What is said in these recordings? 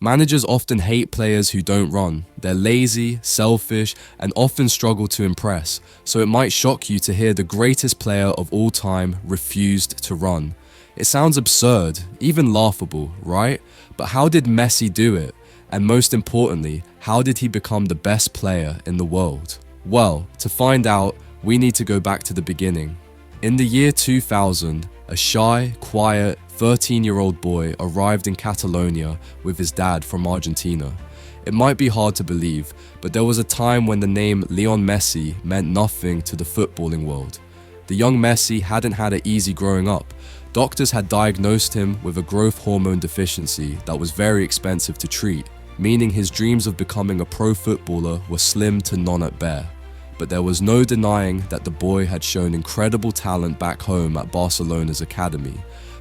Managers often hate players who don't run. They're lazy, selfish, and often struggle to impress, so it might shock you to hear the greatest player of all time refused to run. It sounds absurd, even laughable, right? But how did Messi do it? And most importantly, how did he become the best player in the world? Well, to find out, we need to go back to the beginning. In the year 2000, a shy, quiet, 13-year-old boy arrived in Catalonia with his dad from Argentina. It might be hard to believe, but there was a time when the name Lionel Messi meant nothing to the footballing world. The young Messi hadn't had it easy growing up. Doctors had diagnosed him with a growth hormone deficiency that was very expensive to treat, meaning his dreams of becoming a pro footballer were slim to none at best. But there was no denying that the boy had shown incredible talent back home at Barcelona's academy.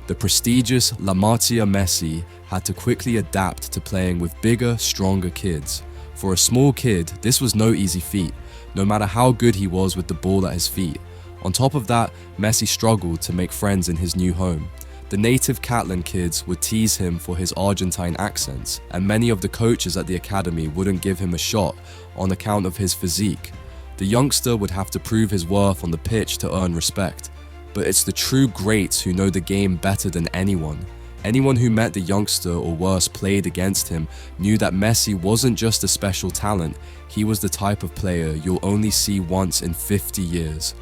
The prestigious La Masia Messi had to quickly adapt to playing with bigger, stronger kids. For a small kid, this was no easy feat, no matter how good he was with the ball at his feet. On top of that, Messi struggled to make friends in his new home. The native Catalan kids would tease him for his Argentine accents, and many of the coaches at the academy wouldn't give him a shot on account of his physique. The youngster would have to prove his worth on the pitch to earn respect. But it's the true greats who know the game better than anyone. Anyone who met the youngster or worse played against him knew that Messi wasn't just a special talent, he was the type of player you'll only see once in 50 years.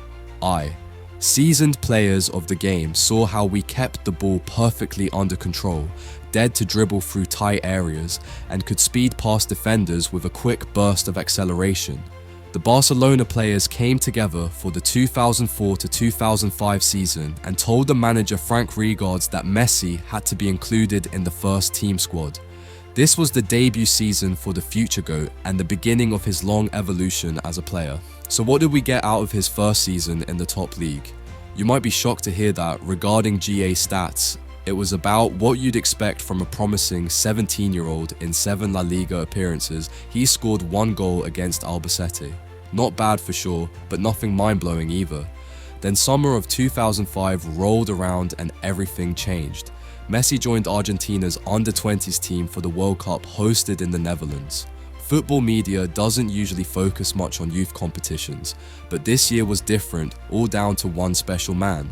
Seasoned players of the game saw how we kept the ball perfectly under control, dead to dribble through tight areas, and could speed past defenders with a quick burst of acceleration. The Barcelona players came together for the 2004 to 2005 season and told the manager Frank Rijkaard that Messi had to be included in the first team squad. This was the debut season for the future GOAT and the beginning of his long evolution as a player. So what did we get out of his first season in the top league? You might be shocked to hear that regarding G.A.T stats, it was about what you'd expect from a promising 17-year-old in 7 La Liga appearances. He scored 1 goal against Albacete. Not bad for sure, but nothing mind-blowing either. Then summer of 2005 rolled around and everything changed. Messi joined Argentina's under-20s team for the World Cup hosted in the Netherlands. Football media doesn't usually focus much on youth competitions, but this year was different, all down to one special man.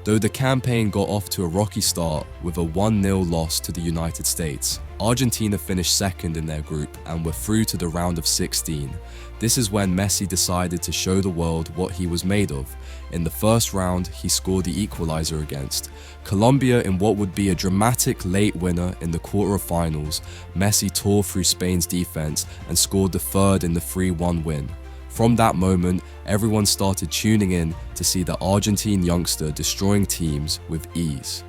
Though the campaign got off to a rocky start with a 1-0 loss to the United States, Argentina finished second in their group and were through to the round of 16. This is when Messi decided to show the world what he was made of. In the first round, he scored the equalizer against Colombia in what would be a dramatic late winner in the quarter-finals. Messi tore through Spain's defense and scored the third in the 3-1 win. From that moment, everyone started tuning in to see the Argentine youngster destroying teams with ease.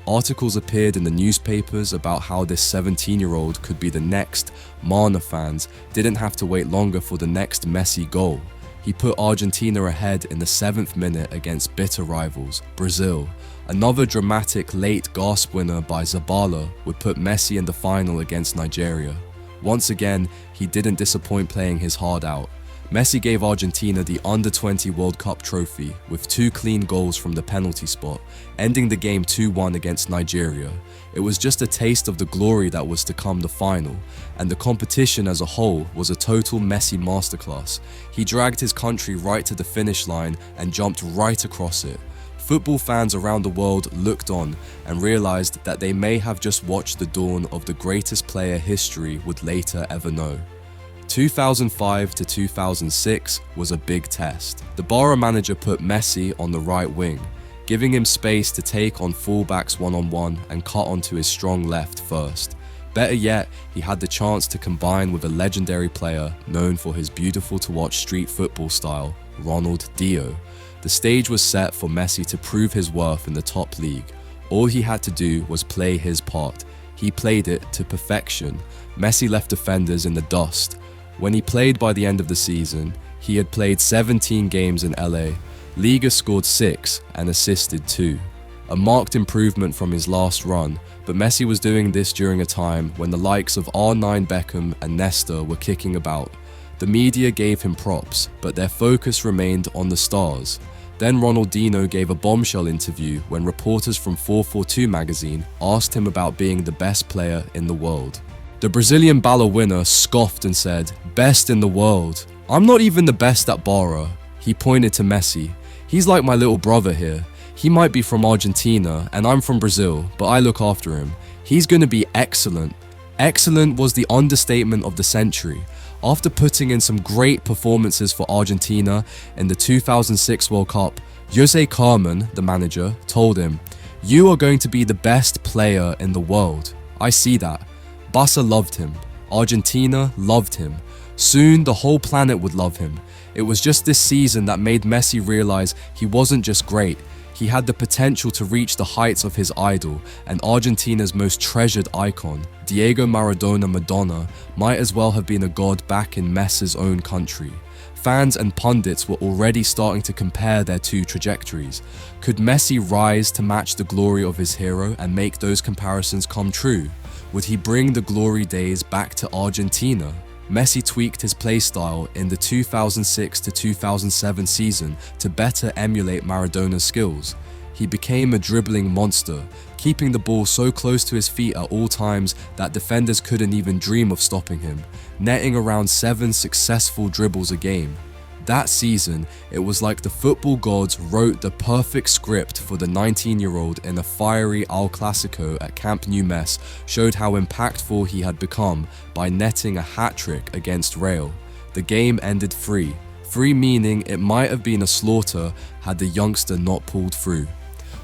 Articles appeared in the newspapers about how this 17-year-old could be the next. Mana fans didn't have to wait longer for the next Messi goal. He put Argentina ahead in the 7th minute against bitter rivals, Brazil. Another dramatic late gasp winner by Zabala would put Messi in the final against Nigeria. Once again, he didn't disappoint playing his heart out. Messi gave Argentina the Under-20 World Cup trophy with 2 clean goals from the penalty spot, ending the game 2-1 against Nigeria. It was just a taste of the glory that was to come the final, and the competition as a whole was a total Messi masterclass. He dragged his country right to the finish line and jumped right across it. Football fans around the world looked on and realized that they may have just watched the dawn of the greatest player history would later ever know. 2005 to 2006 was a big test. The Barca manager put Messi on the right wing, giving him space to take on fullbacks one-on-one and cut onto his strong left first. Better yet, he had the chance to combine with a legendary player known for his beautiful-to-watch street football style, Ronald Dio. The stage was set for Messi to prove his worth in the top league. All he had to do was play his part. He played it to perfection. Messi left defenders in the dust. When he played by the end of the season, he had played 17 games in LA. Liga scored 6 and assisted 2. A marked improvement from his last run, but Messi was doing this during a time when the likes of R9 Beckham and Nesta were kicking about. The media gave him props, but their focus remained on the stars. Then Ronaldinho gave a bombshell interview when reporters from 442 magazine asked him about being the best player in the world. The Brazilian Ballon winner scoffed and said, "Best in the world. I'm not even the best at Barra." He pointed to Messi. "He's like my little brother here. He might be from Argentina and I'm from Brazil, but I look after him. He's gonna be excellent." Excellent was the understatement of the century. After putting in some great performances for Argentina in the 2006 World Cup, Carmen, the manager, told him, "You are going to be the best player in the world. I see that." Barca loved him. Argentina loved him. Soon the whole planet would love him. It was just this season that made Messi realize he wasn't just great, he had the potential to reach the heights of his idol and Argentina's most treasured icon. Diego Maradona might as well have been a god back in Messi's own country. Fans and pundits were already starting to compare their two trajectories. Could Messi rise to match the glory of his hero and make those comparisons come true? Would he bring the glory days back to Argentina? Messi tweaked his playstyle in the 2006 to 2007 season to better emulate Maradona's skills. He became a dribbling monster, keeping the ball so close to his feet at all times that defenders couldn't even dream of stopping him, netting around 7 successful dribbles a game. That season, it was like the football gods wrote the perfect script for the 19-year-old in a fiery El Clasico at Camp Nou Mes, showed how impactful he had become by netting a hat-trick against Real. The game ended 3-3, meaning it might have been a slaughter had the youngster not pulled through.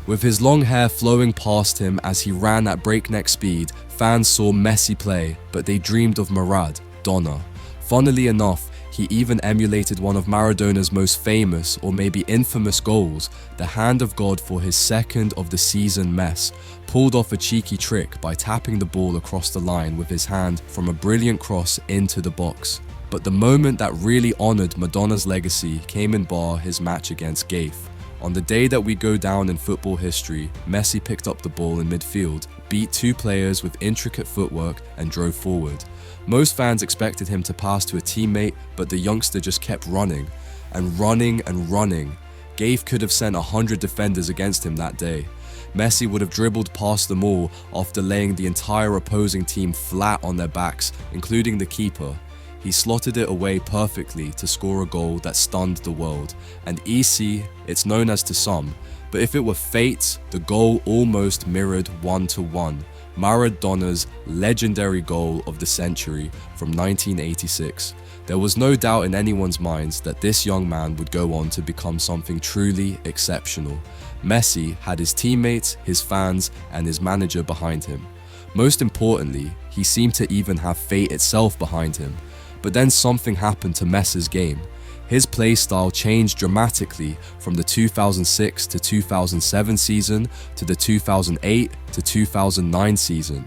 With his long hair flowing past him as he ran at breakneck speed, fans saw Messi play, but they dreamed of Maradona. Funnily enough, he even emulated one of Maradona's most famous or maybe infamous goals, the hand of God for his second of the season mess, pulled off a cheeky trick by tapping the ball across the line with his hand from a brilliant cross into the box. But the moment that really honoured Madonna's legacy came in his match against G.O.A.T. On the day that we go down in football history, Messi picked up the ball in midfield, beat 2 players with intricate footwork and drove forward. Most fans expected him to pass to a teammate, but the youngster just kept running and running and running. G.O.A.T. could have sent 100 defenders against him that day. Messi would have dribbled past them all after laying the entire opposing team flat on their backs, including the keeper. He slotted it away perfectly to score a goal that stunned the world. And it's known as to some, but if it were fate, the goal almost mirrored 1-1. Maradona's legendary goal of the century from 1986. There was no doubt in anyone's minds that this young man would go on to become something truly exceptional. Messi had his teammates, his fans, and his manager behind him. Most importantly, he seemed to even have fate itself behind him. But then something happened to Messi's game. His play style changed dramatically from the 2006 to 2007 season to the 2008 to 2009 season.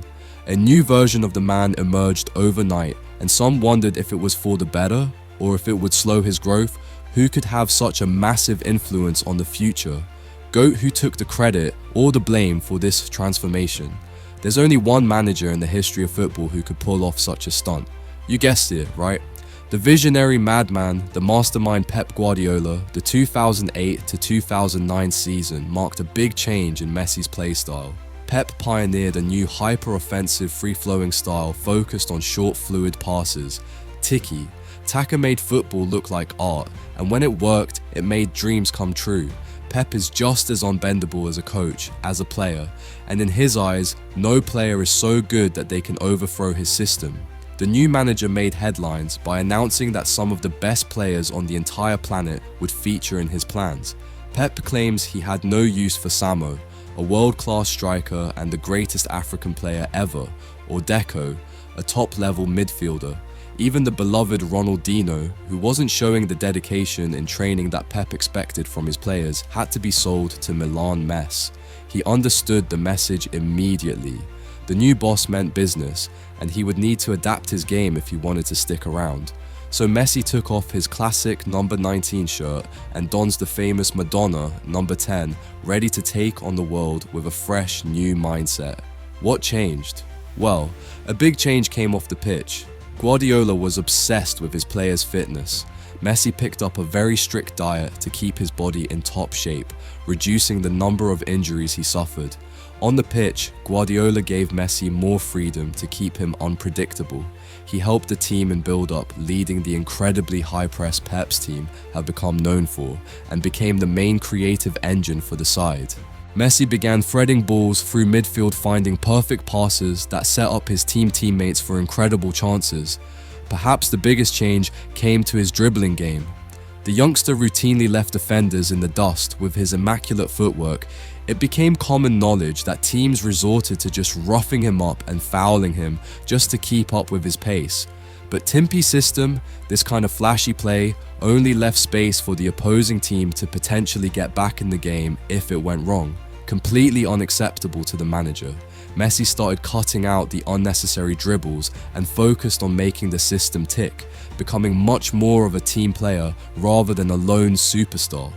A new version of the man emerged overnight, and some wondered if it was for the better or if it would slow his growth. Who could have such a massive influence on the future? GOAT who took the credit or the blame for this transformation? There's only one manager in the history of football who could pull off such a stunt. You guessed it, right? The visionary madman, the mastermind Pep Guardiola. The 2008 to 2009 season marked a big change in Messi's playstyle. Pep pioneered a new hyper-offensive free-flowing style focused on short fluid passes. Tiki-taka made football look like art, and when it worked, it made dreams come true. Pep is just as unbendable as a coach, as a player, and in his eyes, no player is so good that they can overthrow his system. The new manager made headlines by announcing that some of the best players on the entire planet would feature in his plans. Pep claims he had no use for Samo, a world-class striker and the greatest African player ever, or Deco, a top-level midfielder. Even the beloved Ronaldinho, who wasn't showing the dedication in training that Pep expected from his players, had to be sold to Milan Mess. He understood the message immediately. The new boss meant business, and he would need to adapt his game if he wanted to stick around. So Messi took off his classic number 19 shirt and dons the famous Madonna number 10, ready to take on the world with a fresh new mindset. What changed? Well, a big change came off the pitch. Guardiola was obsessed with his players' fitness. Messi picked up a very strict diet to keep his body in top shape, reducing the number of injuries he suffered. On the pitch, Guardiola gave Messi more freedom to keep him unpredictable. He helped the team in build-up, leading the incredibly high-press Pep's team have become known for, and became the main creative engine for the side. Messi began threading balls through midfield, finding perfect passes that set up his teammates for incredible chances. Perhaps the biggest change came to his dribbling game. The youngster routinely left defenders in the dust with his immaculate footwork. It became common knowledge that teams resorted to just roughing him up and fouling him just to keep up with his pace. But Timpy's system, this kind of flashy play, only left space for the opposing team to potentially get back in the game if it went wrong. Completely unacceptable to the manager. Messi started cutting out the unnecessary dribbles and focused on making the system tick, becoming much more of a team player rather than a lone superstar.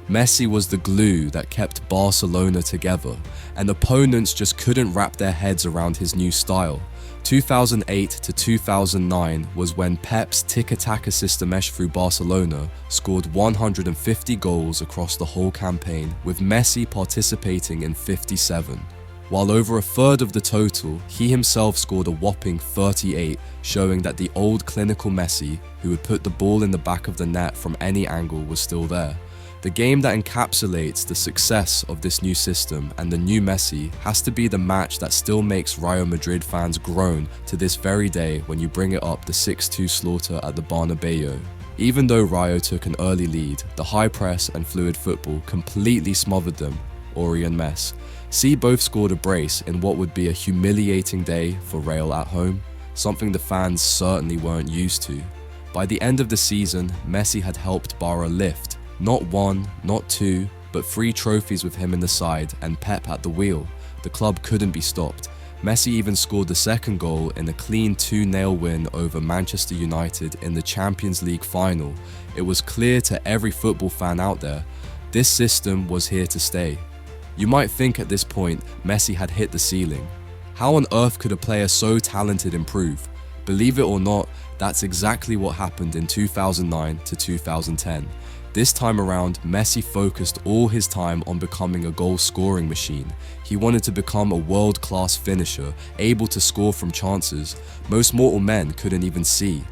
Messi was the glue that kept Barcelona together, and opponents just couldn't wrap their heads around his new style. 2008 to 2009 was when Pep's tiki-taka system meshed through Barcelona, scored 150 goals across the whole campaign, with Messi participating in 57. While over a third of the total, he himself scored a whopping 38, showing that the old clinical Messi, who would put the ball in the back of the net from any angle, was still there. The game that encapsulates the success of this new system and the new Messi has to be the match that still makes Real Madrid fans groan to this very day when you bring it up, the 6-2 slaughter at the Bernabeu. Even though Rayo took an early lead, the high press and fluid football completely smothered them. Ori and Messi. C both scored a brace in what would be a humiliating day for Real at home, something the fans certainly weren't used to. By the end of the season, Messi had helped Barca lift not one, not two, but 3 trophies with him in the side and Pep at the wheel. The club couldn't be stopped. Messi even scored the second goal in a clean 2-0 win over Manchester United in the Champions League final. It was clear to every football fan out there, this system was here to stay. You might think at this point, Messi had hit the ceiling. How on earth could a player so talented improve? Believe it or not, that's exactly what happened in 2009 to 2010. This time around, Messi focused all his time on becoming a goal-scoring machine. He wanted to become a world-class finisher, able to score from chances most mortal men couldn't even see.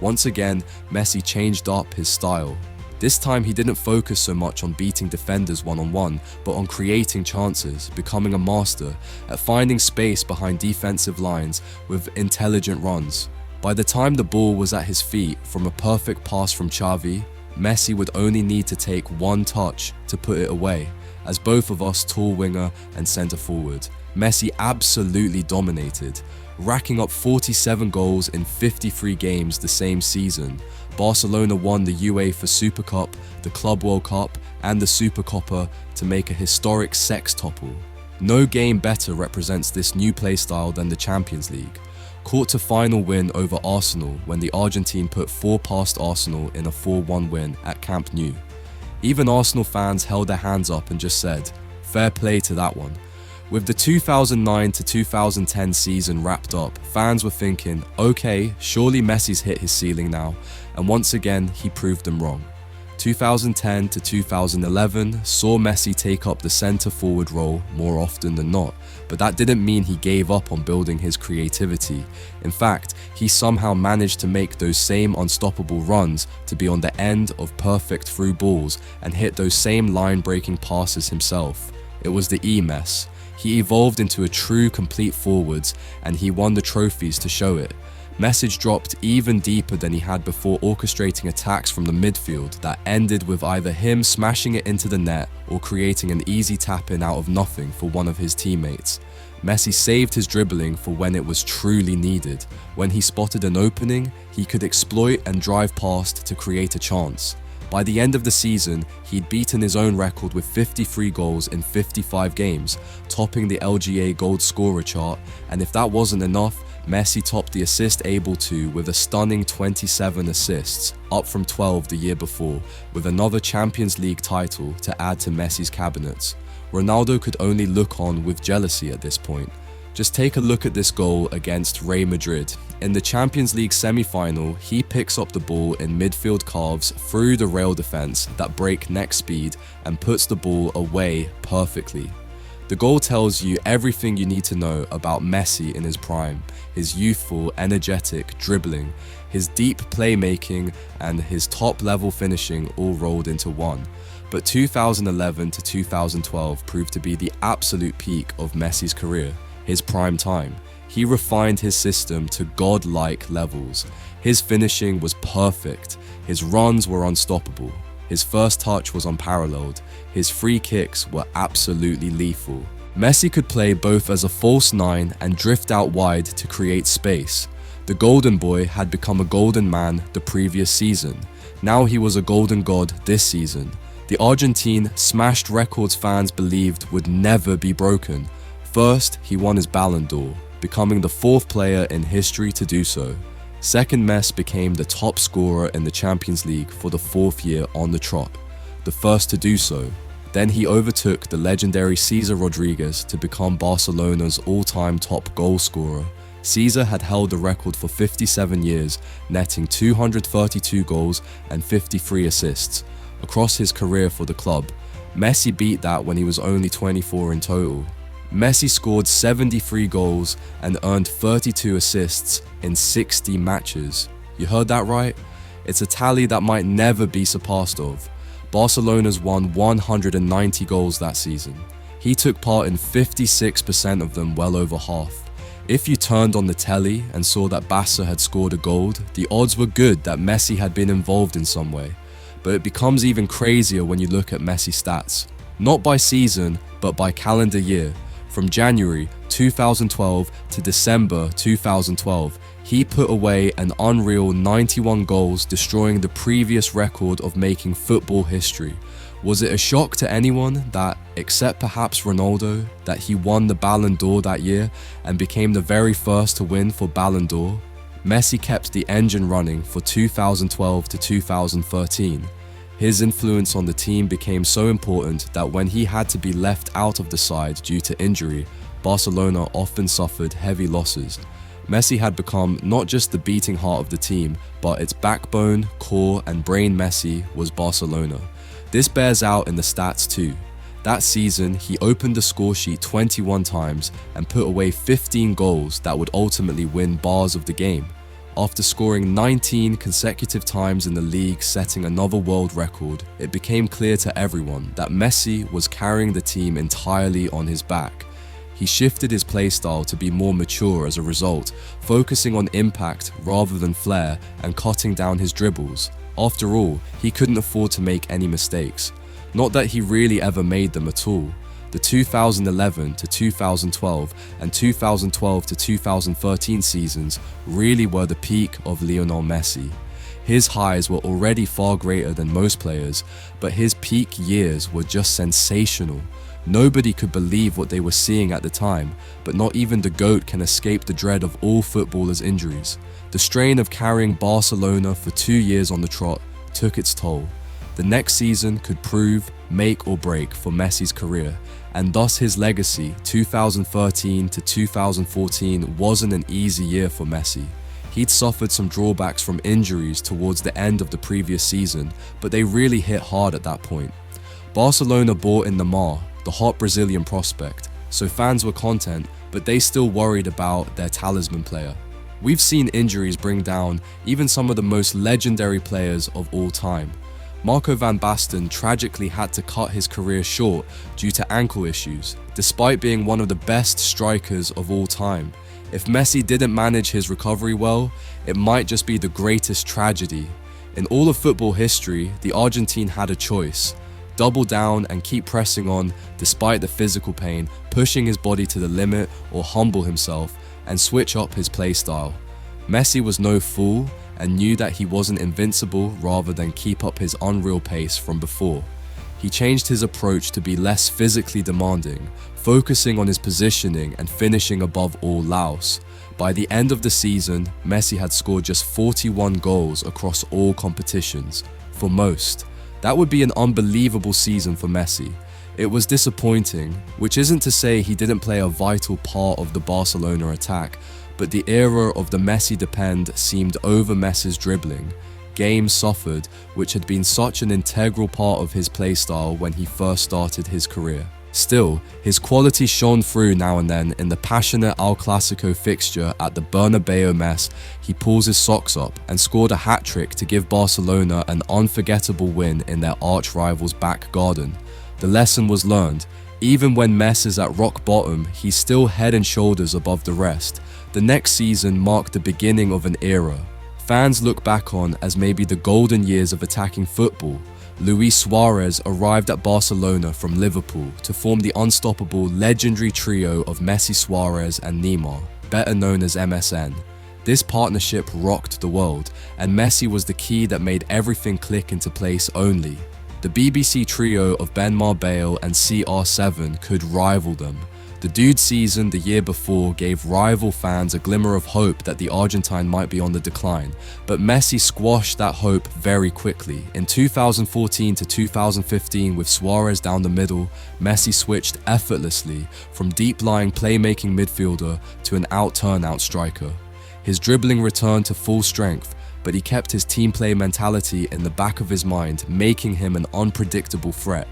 Once again, Messi changed up his style. This time he didn't focus so much on beating defenders one-on-one, but on creating chances, becoming a master at finding space behind defensive lines with intelligent runs. By the time the ball was at his feet from a perfect pass from Xavi, Messi would only need to take one touch to put it away. As both of us tall winger and centre forward, Messi absolutely dominated, racking up 47 goals in 53 games the same season. Barcelona won the UEFA Super Cup, the Club World Cup and the Supercopa to make a historic sextuple. No game better represents this new playstyle than the Champions League. Quarter-final win over Arsenal when the Argentine put 4 past Arsenal in a 4-1 win at Camp Nou. Even Arsenal fans held their hands up and just said, fair play to that one. With the 2009 to 2010 season wrapped up, fans were thinking, okay, surely Messi's hit his ceiling now, and once again he proved them wrong. 2010 to 2011 saw Messi take up the centre-forward role more often than not, but that didn't mean he gave up on building his creativity. In fact, he somehow managed to make those same unstoppable runs to be on the end of perfect through balls and hit those same line-breaking passes himself. It was the E-mess. He evolved into a true complete forwards and he won the trophies to show it. Messi dropped even deeper than he had before, orchestrating attacks from the midfield that ended with either him smashing it into the net or creating an easy tap-in out of nothing for one of his teammates. Messi saved his dribbling for when it was truly needed. When he spotted an opening, he could exploit and drive past to create a chance. By the end of the season, he'd beaten his own record with 53 goals in 55 games, topping the LGA gold scorer chart, and if that wasn't enough, Messi topped the assist able to with a stunning 27 assists, up from 12 the year before, with another Champions League title to add to Messi's cabinets. Ronaldo could only look on with jealousy at this point. Just take a look at this goal against Real Madrid. In the Champions League semi-final, he picks up the ball in midfield carves through the Real defense that break neck speed and puts the ball away perfectly. The goal tells you everything you need to know about Messi in his prime, his youthful, energetic dribbling, his deep playmaking, and his top-level finishing all rolled into one. But 2011 to 2012 proved to be the absolute peak of Messi's career, his prime time. He refined his system to godlike levels. His finishing was perfect, his runs were unstoppable, his first touch was unparalleled, his free kicks were absolutely lethal. Messi could play both as a false nine and drift out wide to create space. The golden boy had become a golden man the previous season. Now he was a golden god this season. The Argentine smashed records fans believed would never be broken. First, he won his Ballon d'Or, becoming the 4th player in history to do so. Second, Messi became the top scorer in the Champions League for the 4th year on the trot, the first to do so. Then he overtook the legendary Cesar Rodriguez to become Barcelona's all-time top goal scorer. Cesar had held the record for 57 years, netting 232 goals and 53 assists across his career for the club. Messi beat that when he was only 24 in total. Messi scored 73 goals and earned 32 assists in 60 matches. You heard that right? It's a tally that might never be surpassed of. Barcelona's won 190 goals that season. He took part in 56% of them, well over half. If you turned on the telly and saw that Barca had scored a goal, the odds were good that Messi had been involved in some way. But it becomes even crazier when you look at Messi's stats. Not by season, but by calendar year. From January 2012 to December 2012, he put away an unreal 91 goals, destroying the previous record of making football history. Was it a shock to anyone that, except perhaps Ronaldo, that he won the Ballon d'Or that year and became the very first to win for Ballon d'Or? Messi kept the engine running for 2012 to 2013. His influence on the team became so important that when he had to be left out of the side due to injury, Barcelona often suffered heavy losses. Messi had become not just the beating heart of the team, but its backbone, core, and brain. Messi was Barcelona. This bears out in the stats too. That season, he opened the score sheet 21 times and put away 15 goals that would ultimately win bars of the game. After scoring 19 consecutive times in the league, setting another world record, it became clear to everyone that Messi was carrying the team entirely on his back. He shifted his playstyle to be more mature as a result, focusing on impact rather than flair and cutting down his dribbles. After all, he couldn't afford to make any mistakes. Not that he really ever made them at all. The 2011 to 2012 and 2012 to 2013 seasons really were the peak of Lionel Messi. His highs were already far greater than most players, but his peak years were just sensational. Nobody could believe what they were seeing at the time, but not even the GOAT can escape the dread of all footballers' injuries. The strain of carrying Barcelona for 2 years on the trot took its toll. The next season could prove, make or break for Messi's career, and thus his legacy. 2013 to 2014 wasn't an easy year for Messi. He'd suffered some drawbacks from injuries towards the end of the previous season, but they really hit hard at that point. Barcelona bought in Neymar, the hot Brazilian prospect, so fans were content, but they still worried about their talisman player. We've seen injuries bring down even some of the most legendary players of all time. Marco van Basten tragically had to cut his career short due to ankle issues, despite being one of the best strikers of all time. If Messi didn't manage his recovery well, it might just be the greatest tragedy. In all of football history, the Argentine had a choice: double down and keep pressing on despite the physical pain, pushing his body to the limit, or humble himself and switch up his play style. Messi was no fool and knew that he wasn't invincible rather than keep up his unreal pace from before. He changed his approach to be less physically demanding, focusing on his positioning and finishing above all else. By the end of the season, Messi had scored just 41 goals across all competitions. For most, that would be an unbelievable season for Messi. It was disappointing, which isn't to say he didn't play a vital part of the Barcelona attack, but the era of the Messi depend seemed over Messi's dribbling. Games suffered, which had been such an integral part of his playstyle when he first started his career. Still, his quality shone through now and then. In the passionate El Clasico fixture at the Bernabeu mess, he pulls his socks up and scored a hat-trick to give Barcelona an unforgettable win in their arch-rival's back garden. The lesson was learned. Even when Messi is at rock bottom, he's still head and shoulders above the rest. The next season marked the beginning of an era fans look back on as maybe the golden years of attacking football. Luis Suarez arrived at Barcelona from Liverpool to form the unstoppable, legendary trio of Messi, Suarez and Neymar, better known as MSN. This partnership rocked the world, and Messi was the key that made everything click into place only. The BBC trio of Ben Marbale and CR7 could rival them. The dude season the year before gave rival fans a glimmer of hope that the Argentine might be on the decline, but Messi squashed that hope very quickly. In 2014 to 2015, with Suarez down the middle, Messi switched effortlessly from deep-lying playmaking midfielder to an out-turn-out striker. His dribbling returned to full strength, but he kept his team play mentality in the back of his mind, making him an unpredictable threat.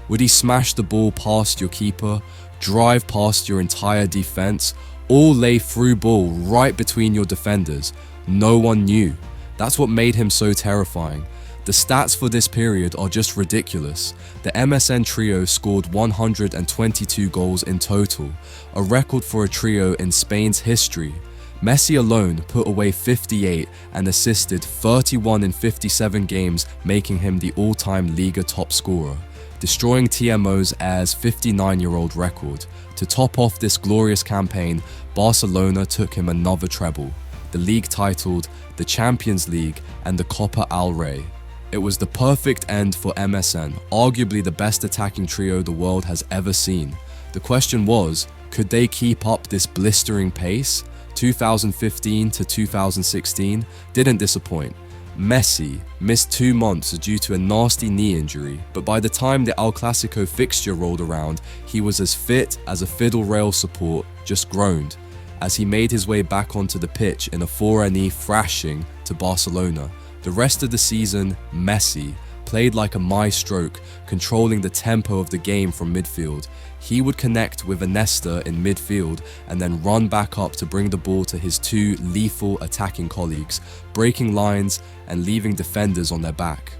Would he smash the ball past your keeper, drive past your entire defense, or lay through ball right between your defenders? No one knew. That's what made him so terrifying. The stats for this period are just ridiculous. The MSN trio scored 122 goals in total, a record for a trio in Spain's history. Messi alone put away 58 and assisted 31 in 57 games, making him the all-time Liga top scorer, destroying TMO's heirs' 59-year-old record. To top off this glorious campaign, Barcelona took him another treble, the league titled, the Champions League and the Copa del Rey. It was the perfect end for MSN, arguably the best attacking trio the world has ever seen. The question was, could they keep up this blistering pace? 2015 to 2016 didn't disappoint. Messi missed 2 months due to a nasty knee injury, but by the time the El Clasico fixture rolled around, he was as fit as a fiddle rail support, just groaned, as he made his way back onto the pitch in a 4-knee thrashing to Barcelona. The rest of the season, Messi played like a maestro, controlling the tempo of the game from midfield. He would connect with Iniesta in midfield and then run back up to bring the ball to his two lethal attacking colleagues, breaking lines and leaving defenders on their back.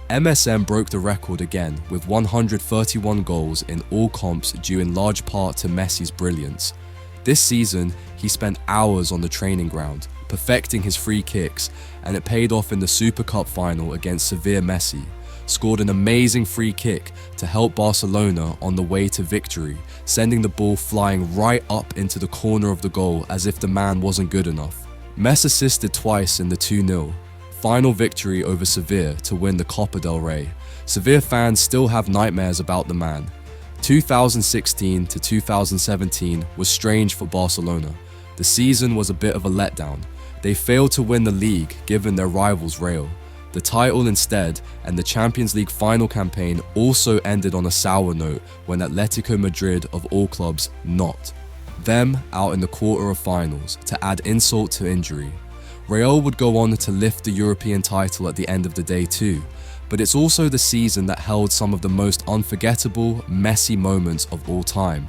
MSN broke the record again with 131 goals in all comps, due in large part to Messi's brilliance. This season, he spent hours on the training ground, perfecting his free kicks, and it paid off in the Super Cup final against Sevilla. Messi scored an amazing free kick to help Barcelona on the way to victory, sending the ball flying right up into the corner of the goal as if the man wasn't good enough. Messi assisted twice in the 2-0 final victory over Sevilla to win the Copa del Rey. Sevilla fans still have nightmares about the man. 2016 to 2017 was strange for Barcelona. The season was a bit of a letdown. They failed to win the league given their rivals Real. The title instead, and the Champions League final campaign also ended on a sour note when Atletico Madrid of all clubs knocked them out in the quarter of finals to add insult to injury. Real would go on to lift the European title at the end of the day too, but it's also the season that held some of the most unforgettable, Messi moments of all time.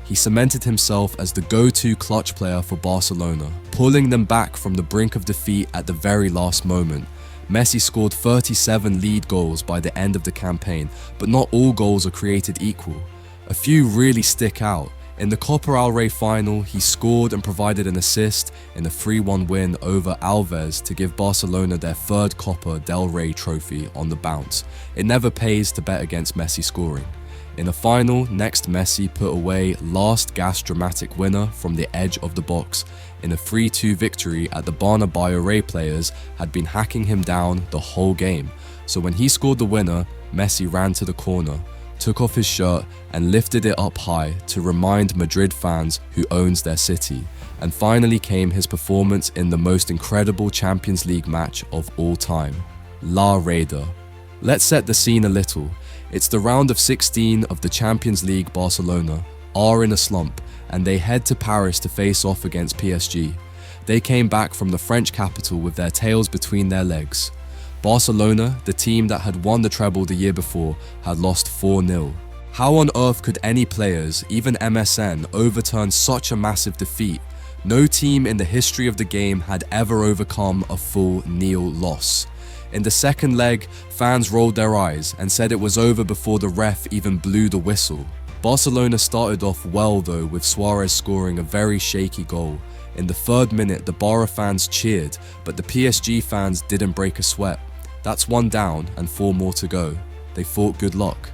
He cemented himself as the go-to clutch player for Barcelona, pulling them back from the brink of defeat at the very last moment. Messi scored 37 lead goals by the end of the campaign, but not all goals are created equal. A few really stick out. In the Copa del Rey final, he scored and provided an assist in a 3-1 win over Alves to give Barcelona their third Copa del Rey trophy on the bounce. It never pays to bet against Messi scoring. In the final, next Messi put away last gasp dramatic winner from the edge of the box. In a 3-2 victory at the Bernabeu, Rey players had been hacking him down the whole game. So when he scored the winner, Messi ran to the corner, took off his shirt and lifted it up high to remind Madrid fans who owns their city. And finally came his performance in the most incredible Champions League match of all time, La Reda. Let's set the scene a little. It's the round of 16 of the Champions League. Barcelona are in a slump and they head to Paris to face off against PSG. They came back from the French capital with their tails between their legs. Barcelona, the team that had won the treble the year before, had lost 4-0. How on earth could any players, even MSN, overturn such a massive defeat? No team in the history of the game had ever overcome a full nil loss. In the second leg, fans rolled their eyes and said it was over before the ref even blew the whistle. Barcelona started off well though, with Suarez scoring a very shaky goal. In the 3rd minute, the Barca fans cheered, but the PSG fans didn't break a sweat. That's 1 down and 4 more to go. They thought good luck.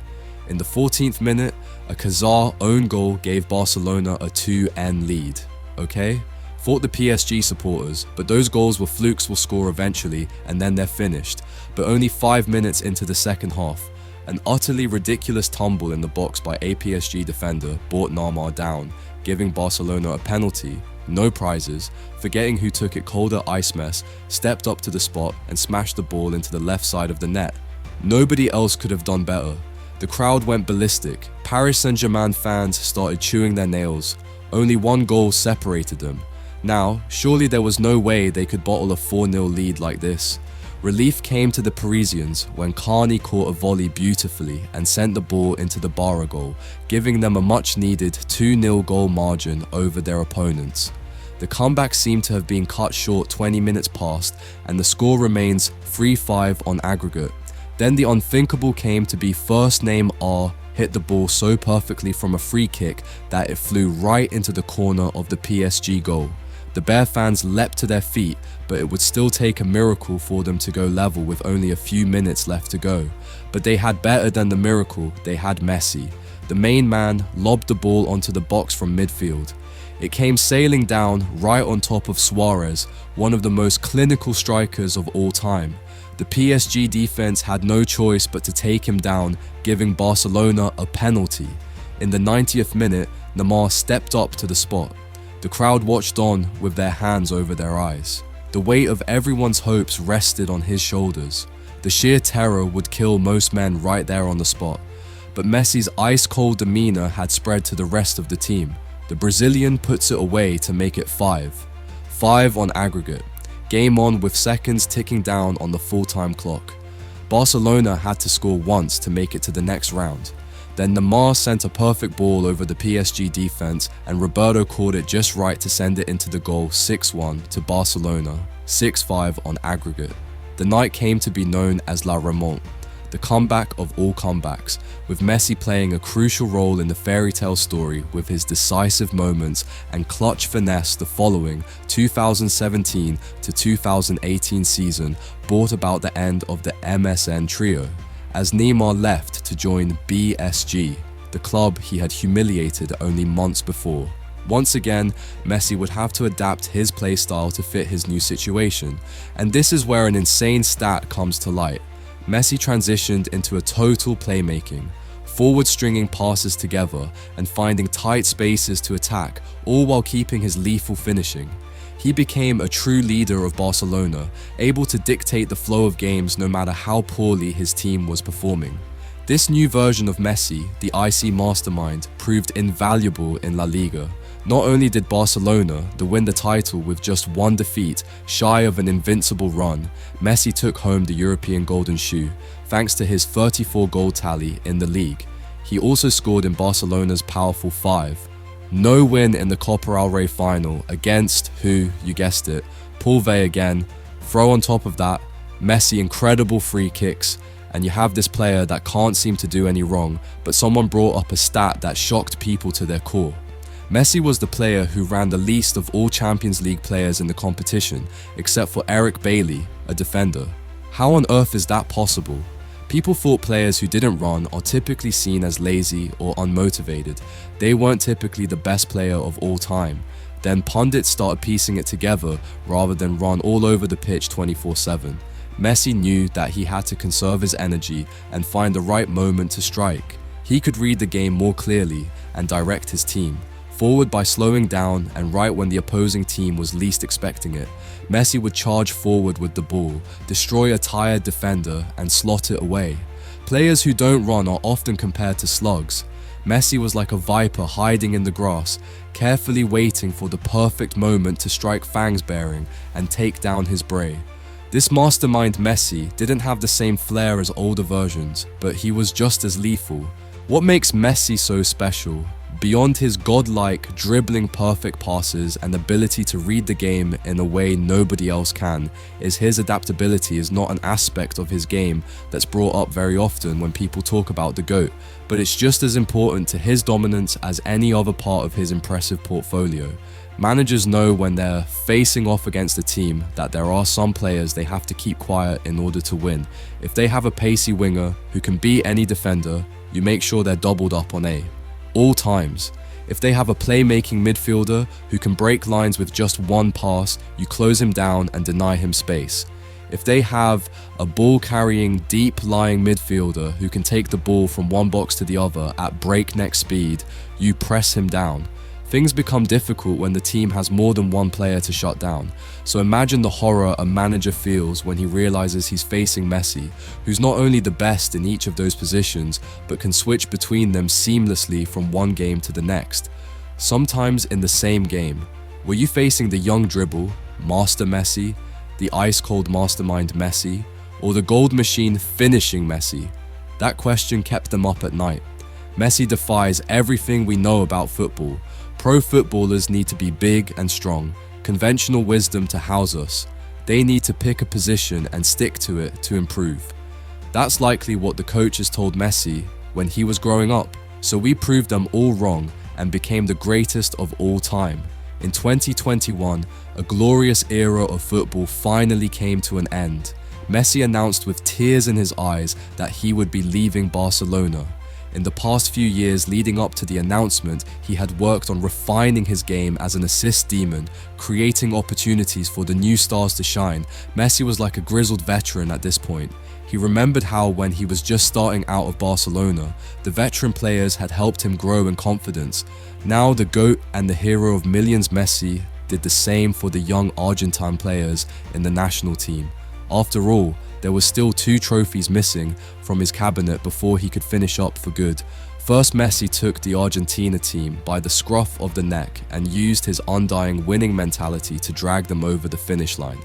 In the 14th minute, a Kazar own goal gave Barcelona a 2-0 lead. Okay? Thought the PSG supporters, but those goals were flukes will score eventually and then they're finished. But only 5 minutes into the second half, an utterly ridiculous tumble in the box by a PSG defender brought Neymar down, giving Barcelona a penalty, no prizes, forgetting who took it colder ice mess, stepped up to the spot and smashed the ball into the left side of the net. Nobody else could have done better. The crowd went ballistic. Paris Saint-Germain fans started chewing their nails. Only 1 goal separated them. Now, surely there was no way they could bottle a 4-0 lead like this. Relief came to the Parisians when Carney caught a volley beautifully and sent the ball into the Barca goal, giving them a much-needed 2-0 goal margin over their opponents. The comeback seemed to have been cut short 20 minutes past, and the score remains 3-5 on aggregate. Then the unthinkable came to be first name R hit the ball so perfectly from a free kick that it flew right into the corner of the PSG goal. The Bear fans leapt to their feet, but it would still take a miracle for them to go level with only a few minutes left to go. But they had better than the miracle, they had Messi. The main man lobbed the ball onto the box from midfield. It came sailing down right on top of Suarez, one of the most clinical strikers of all time. The PSG defense had no choice but to take him down, giving Barcelona a penalty. In the 90th minute, Neymar stepped up to the spot. The crowd watched on with their hands over their eyes. The weight of everyone's hopes rested on his shoulders. The sheer terror would kill most men right there on the spot. But Messi's ice-cold demeanor had spread to the rest of the team. The Brazilian puts it away to make it 5. 5 on aggregate. Game on with seconds ticking down on the full-time clock. Barcelona had to score once to make it to the next round. Then Neymar sent a perfect ball over the PSG defense and Roberto caught it just right to send it into the goal 6-1 to Barcelona, 6-5 on aggregate. The night came to be known as La Remonte, the comeback of all comebacks, with Messi playing a crucial role in the fairy tale story with his decisive moments and clutch finesse. The following 2017 to 2018 season brought about the end of the MSN trio, as Neymar left to join BSG, the club he had humiliated only months before. Once again, Messi would have to adapt his playstyle to fit his new situation, and this is where an insane stat comes to light. Messi transitioned into a total playmaking, forward stringing passes together and finding tight spaces to attack, all while keeping his lethal finishing. He became a true leader of Barcelona, able to dictate the flow of games no matter how poorly his team was performing. This new version of Messi, the IC mastermind, proved invaluable in La Liga. Not only did Barcelona win the title with just 1 defeat, shy of an invincible run, Messi took home the European Golden Shoe, thanks to his 34 goal tally in the league. He also scored in Barcelona's powerful 5. No win in the Copa del Rey final against who, you guessed it, Paul Vey again. Throw on top of that, Messi incredible free kicks, and you have this player that can't seem to do any wrong, but someone brought up a stat that shocked people to their core. Messi was the player who ran the least of all Champions League players in the competition, except for Eric Bailly, a defender. How on earth is that possible? People thought players who didn't run are typically seen as lazy or unmotivated. They weren't typically the best player of all time. Then pundits started piecing it together rather than run all over the pitch 24/7. Messi knew that he had to conserve his energy and find the right moment to strike. He could read the game more clearly and direct his team. Forward by slowing down and right when the opposing team was least expecting it, Messi would charge forward with the ball, destroy a tired defender and slot it away. Players who don't run are often compared to slugs. Messi was like a viper hiding in the grass, carefully waiting for the perfect moment to strike fangs bearing and take down his prey. This mastermind Messi didn't have the same flair as older versions, but he was just as lethal. What makes Messi so special, beyond his godlike, dribbling perfect passes and ability to read the game in a way nobody else can, is his adaptability is not an aspect of his game that's brought up very often when people talk about the GOAT, but it's just as important to his dominance as any other part of his impressive portfolio. Managers know when they're facing off against a team that there are some players they have to keep quiet in order to win. If they have a pacey winger who can beat any defender, you make sure they're doubled up on A. All times. If they have a playmaking midfielder who can break lines with just one pass, you close him down and deny him space. If they have a ball-carrying, deep-lying midfielder who can take the ball from one box to the other at breakneck speed, you press him down. Things become difficult when the team has more than one player to shut down. So imagine the horror a manager feels when he realizes he's facing Messi, who's not only the best in each of those positions, but can switch between them seamlessly from one game to the next. Sometimes in the same game. Were you facing the young dribble, Master Messi, the ice-cold mastermind Messi, or the gold machine finishing Messi? That question kept them up at night. Messi defies everything we know about football. Pro footballers need to be big and strong, conventional wisdom to house us. They need to pick a position and stick to it to improve. That's likely what the coaches told Messi when he was growing up, so we proved them all wrong and became the greatest of all time. In 2021, a glorious era of football finally came to an end. Messi announced with tears in his eyes that he would be leaving Barcelona. In the past few years leading up to the announcement, he had worked on refining his game as an assist demon, creating opportunities for the new stars to shine. Messi was like a grizzled veteran at this point. He remembered how when he was just starting out of Barcelona, the veteran players had helped him grow in confidence. Now the GOAT and the hero of millions Messi did the same for the young Argentine players in the national team. After all, there was still 2 trophies missing from his cabinet before he could finish up for good. First, Messi took the Argentina team by the scruff of the neck and used his undying winning mentality to drag them over the finish line.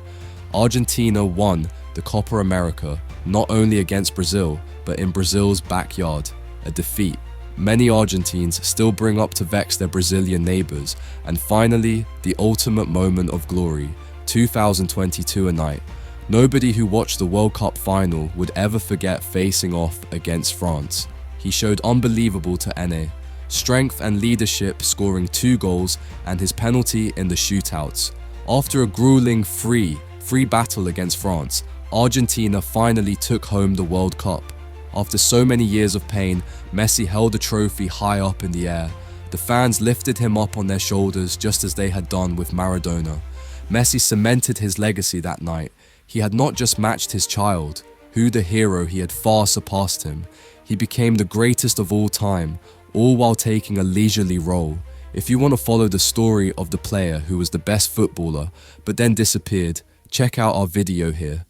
Argentina won the Copa America not only against Brazil, but in Brazil's backyard, a defeat many Argentines still bring up to vex their Brazilian neighbors. And finally, the ultimate moment of glory, 2022 night. Nobody who watched the World Cup final would ever forget facing off against France. He showed unbelievable to NA, strength and leadership, scoring 2 goals and his penalty in the shootouts. After a grueling free battle against France, Argentina finally took home the World Cup. After so many years of pain, Messi held the trophy high up in the air. The fans lifted him up on their shoulders just as they had done with Maradona. Messi cemented his legacy that night. He had not just matched his child, who the hero he had far surpassed him. He became the greatest of all time, all while taking a leisurely role. If you want to follow the story of the player who was the best footballer, but then disappeared, check out our video here.